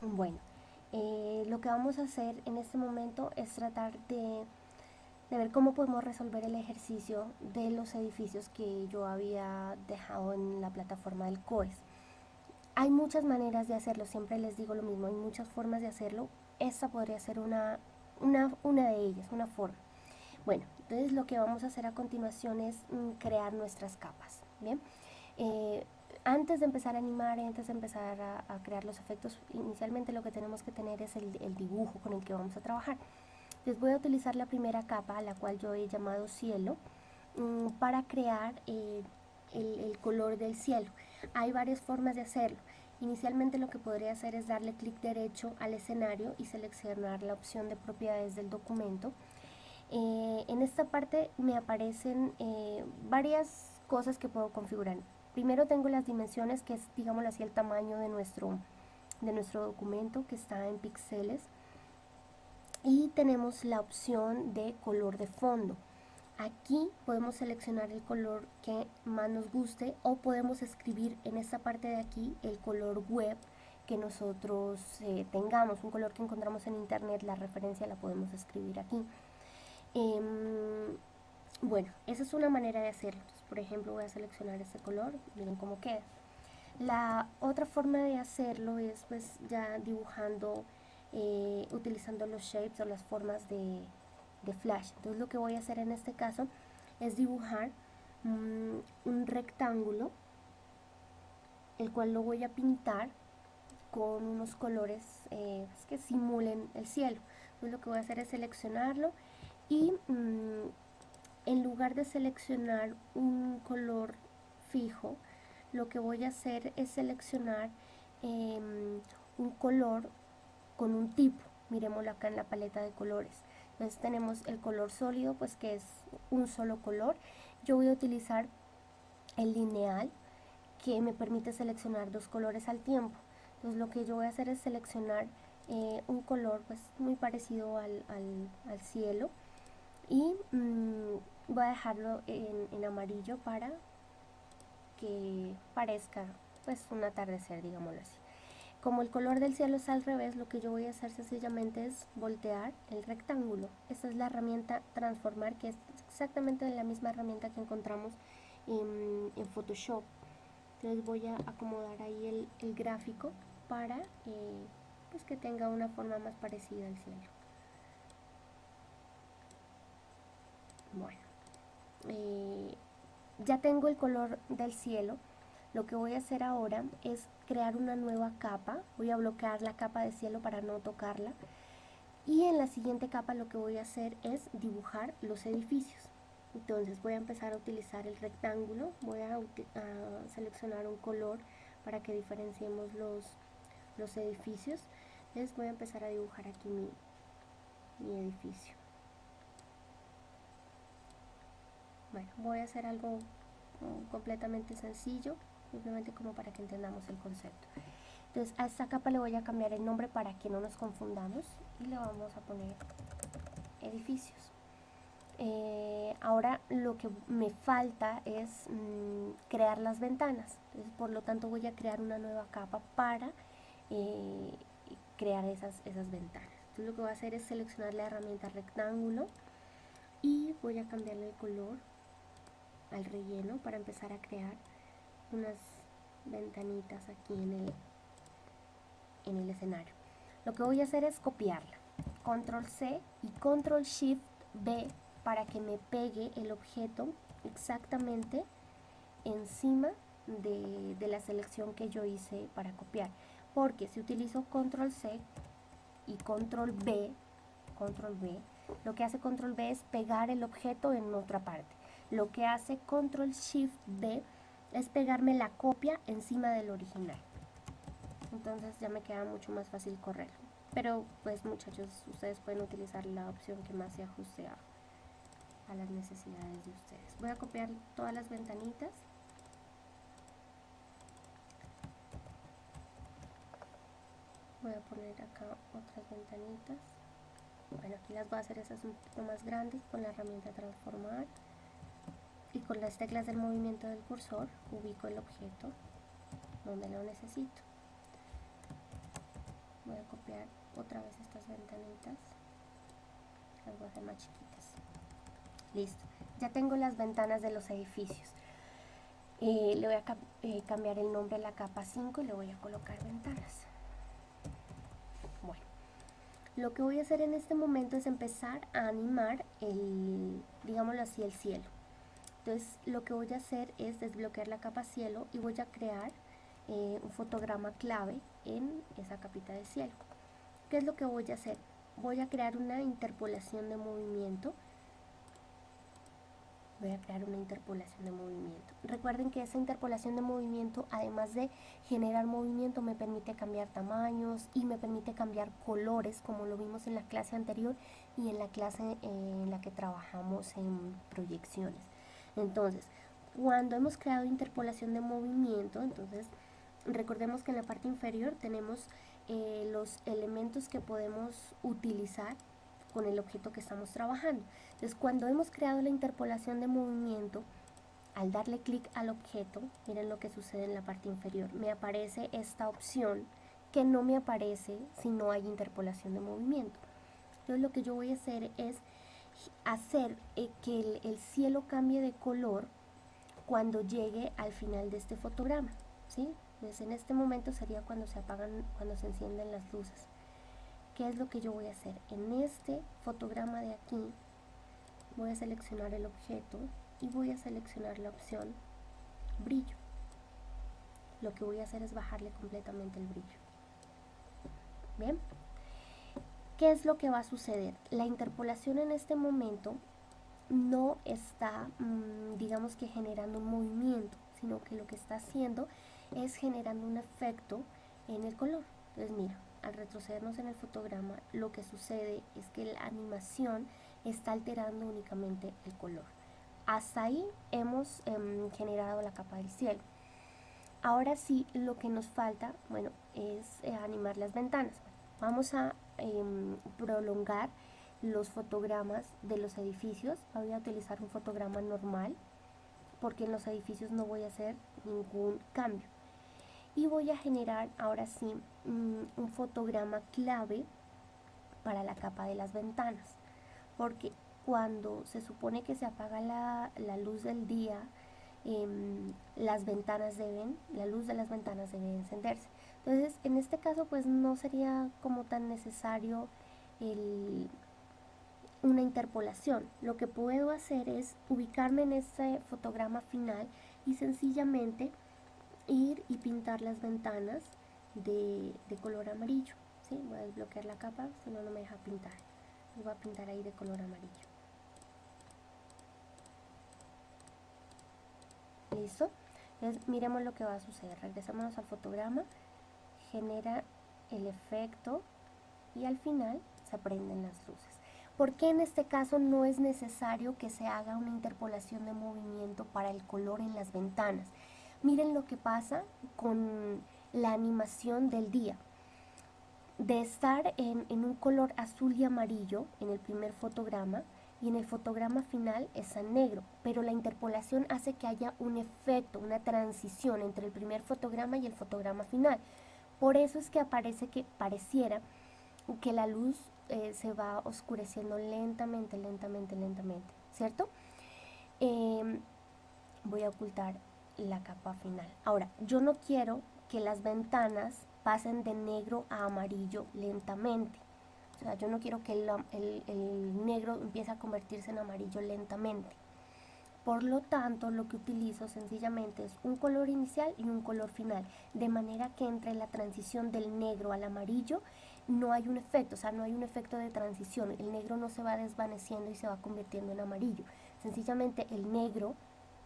Bueno, lo que vamos a hacer en este momento es tratar de ver cómo podemos resolver el ejercicio de los edificios que yo había dejado en la plataforma del COES. Hay muchas maneras de hacerlo, siempre les digo lo mismo, hay muchas formas de hacerlo. Esta podría ser una de ellas, una forma. Bueno, entonces lo que vamos a hacer a continuación es crear nuestras capas, ¿bien? Eh, Antes de empezar a animar, antes de empezar a crear los efectos, inicialmente lo que tenemos que tener es el dibujo con el que vamos a trabajar. Entonces voy a utilizar la primera capa, a la cual yo he llamado cielo, para crear el color del cielo. Hay varias formas de hacerlo. Inicialmente lo que podría hacer es darle clic derecho al escenario y seleccionar la opción de propiedades del documento. En esta parte me aparecen varias cosas que puedo configurar. Primero tengo las dimensiones, que es, digámoslo así, el tamaño de nuestro documento, que está en píxeles. Y tenemos la opción de color de fondo. Aquí podemos seleccionar el color que más nos guste, o podemos escribir en esta parte de aquí el color web que nosotros tengamos, un color que encontramos en internet, la referencia la podemos escribir aquí. Bueno, esa es una manera de hacerlo. Entonces, por ejemplo, voy a seleccionar este color, miren cómo queda. La otra forma de hacerlo es pues ya dibujando, utilizando los shapes o las formas de Flash. Entonces lo que voy a hacer en este caso es dibujar un rectángulo, el cual lo voy a pintar con unos colores que simulen el cielo. Entonces lo que voy a hacer es seleccionarlo y en lugar de seleccionar un color fijo, lo que voy a hacer es seleccionar un color con un tipo. Miremoslo acá en la paleta de colores. Entonces tenemos el color sólido, pues que es un solo color. Yo voy a utilizar el lineal, que me permite seleccionar dos colores al tiempo. Entonces lo que yo voy a hacer es seleccionar un color pues muy parecido al cielo, y voy a dejarlo en amarillo para que parezca pues un atardecer, digámoslo así. Como el color del cielo es al revés, lo que yo voy a hacer sencillamente es voltear el rectángulo. Esta es la herramienta transformar, que es exactamente la misma herramienta que encontramos en Photoshop. Entonces voy a acomodar ahí el gráfico para pues que tenga una forma más parecida al cielo. Bueno, ya tengo el color del cielo. Lo que voy a hacer ahora es crear una nueva capa. Voy a bloquear la capa de cielo para no tocarla. Y en la siguiente capa lo que voy a hacer es dibujar los edificios. Entonces voy a empezar a utilizar el rectángulo. Voy a seleccionar un color para que diferenciemos los edificios. Entonces voy a empezar a dibujar aquí mi edificio. Bueno, voy a hacer algo completamente sencillo, simplemente como para que entendamos el concepto. Entonces a esta capa le voy a cambiar el nombre para que no nos confundamos y le vamos a poner edificios. Ahora lo que me falta es crear las ventanas. Entonces, por lo tanto voy a crear una nueva capa para crear esas ventanas. Entonces lo que voy a hacer es seleccionar la herramienta rectángulo y voy a cambiarle el color al relleno para empezar a crear unas ventanitas aquí en el escenario. Lo que voy a hacer es copiarla. Control C y Control Shift B para que me pegue el objeto exactamente encima de la selección que yo hice para copiar. Porque si utilizo Control C y Control B, lo que hace Control B es pegar el objeto en otra parte. Lo que hace Control Shift B es pegarme la copia encima del original. Entonces ya me queda mucho más fácil correr. Pero pues muchachos, ustedes pueden utilizar la opción que más se ajuste a las necesidades de ustedes. Voy a copiar todas las ventanitas. Voy a poner acá otras ventanitas. Bueno, aquí las voy a hacer esas un poquito más grandes con la herramienta transformar. Y con las teclas del movimiento del cursor ubico el objeto donde lo necesito. Voy a copiar otra vez estas ventanitas, las voy a hacer más chiquitas. Listo, ya tengo las ventanas de los edificios. Le voy a cambiar el nombre a la capa 5 y le voy a colocar ventanas. Bueno, lo que voy a hacer en este momento es empezar a animar digámoslo así, el cielo. Entonces lo que voy a hacer es desbloquear la capa cielo y voy a crear un fotograma clave en esa capita de cielo. ¿Qué es lo que voy a hacer? Voy a crear una interpolación de movimiento. Recuerden que esa interpolación de movimiento, además de generar movimiento, me permite cambiar tamaños y me permite cambiar colores, como lo vimos en la clase anterior y en la clase en la que trabajamos en proyecciones. Entonces, cuando hemos creado interpolación de movimiento, entonces recordemos que en la parte inferior tenemos los elementos que podemos utilizar con el objeto que estamos trabajando. Entonces, cuando hemos creado la interpolación de movimiento, al darle clic al objeto, miren lo que sucede en la parte inferior. Me aparece esta opción que no me aparece si no hay interpolación de movimiento. Entonces, lo que yo voy a hacer es hacer que el cielo cambie de color cuando llegue al final de este fotograma, ¿sí? Entonces, en este momento sería cuando se apagan, cuando se encienden las luces. ¿Qué es lo que yo voy a hacer? En este fotograma de aquí voy a seleccionar el objeto y voy a seleccionar la opción brillo. Lo que voy a hacer es bajarle completamente el brillo. Bien, ¿qué es lo que va a suceder? La interpolación en este momento no está, digamos que generando un movimiento, sino que lo que está haciendo es generando un efecto en el color. Entonces mira, al retrocedernos en el fotograma, lo que sucede es que la animación está alterando únicamente el color. Hasta ahí hemos generado la capa del cielo. Ahora sí, lo que nos falta, bueno, es animar las ventanas. Vamos a prolongar los fotogramas de los edificios. Voy a utilizar un fotograma normal porque en los edificios no voy a hacer ningún cambio. Y voy a generar ahora sí un fotograma clave para la capa de las ventanas, porque cuando se supone que se apaga la luz del día, la luz de las ventanas debe encenderse. Entonces, en este caso, pues no sería como tan necesario una interpolación. Lo que puedo hacer es ubicarme en este fotograma final y sencillamente ir y pintar las ventanas de color amarillo, ¿sí? Voy a desbloquear la capa, si no, no me deja pintar. Y voy a pintar ahí de color amarillo. ¿Listo? Entonces, miremos lo que va a suceder. Regresémonos al fotograma, genera el efecto y al final se prenden las luces. ¿Por qué en este caso no es necesario que se haga una interpolación de movimiento para el color en las ventanas? Miren lo que pasa con la animación del día. De estar en un color azul y amarillo en el primer fotograma, y en el fotograma final está en negro, pero la interpolación hace que haya un efecto, una transición entre el primer fotograma y el fotograma final. Por eso es que aparece que pareciera que la luz se va oscureciendo lentamente, ¿cierto? Voy a ocultar la capa final. Ahora, yo no quiero que las ventanas pasen de negro a amarillo lentamente. O sea, yo no quiero que el negro empiece a convertirse en amarillo lentamente. Por lo tanto, lo que utilizo sencillamente es un color inicial y un color final, de manera que entre la transición del negro al amarillo no hay un efecto, o sea, no hay un efecto de transición. El negro no se va desvaneciendo y se va convirtiendo en amarillo. Sencillamente el negro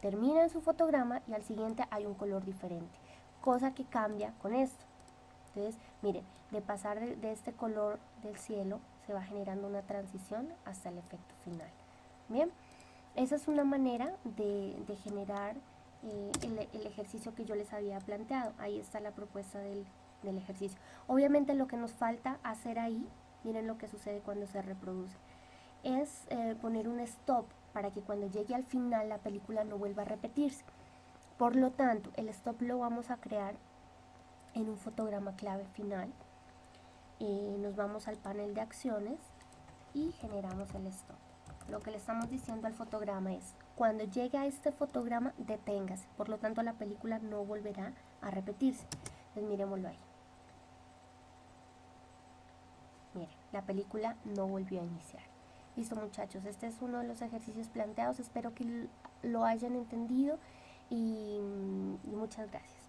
termina en su fotograma y al siguiente hay un color diferente, cosa que cambia con esto. Entonces, miren, de pasar de este color del cielo se va generando una transición hasta el efecto final. Bien, esa es una manera de generar el ejercicio que yo les había planteado. Ahí está la propuesta del ejercicio. Obviamente lo que nos falta hacer ahí, miren lo que sucede cuando se reproduce, es poner un stop para que cuando llegue al final la película no vuelva a repetirse. Por lo tanto, el stop lo vamos a crear en un fotograma clave final. nos vamos al panel de acciones y generamos el stop. Lo que le estamos diciendo al fotograma es, cuando llegue a este fotograma, deténgase. Por lo tanto, la película no volverá a repetirse. Entonces, miremoslo ahí. Miren, la película no volvió a iniciar. Listo, muchachos, este es uno de los ejercicios planteados. Espero que lo hayan entendido y muchas gracias.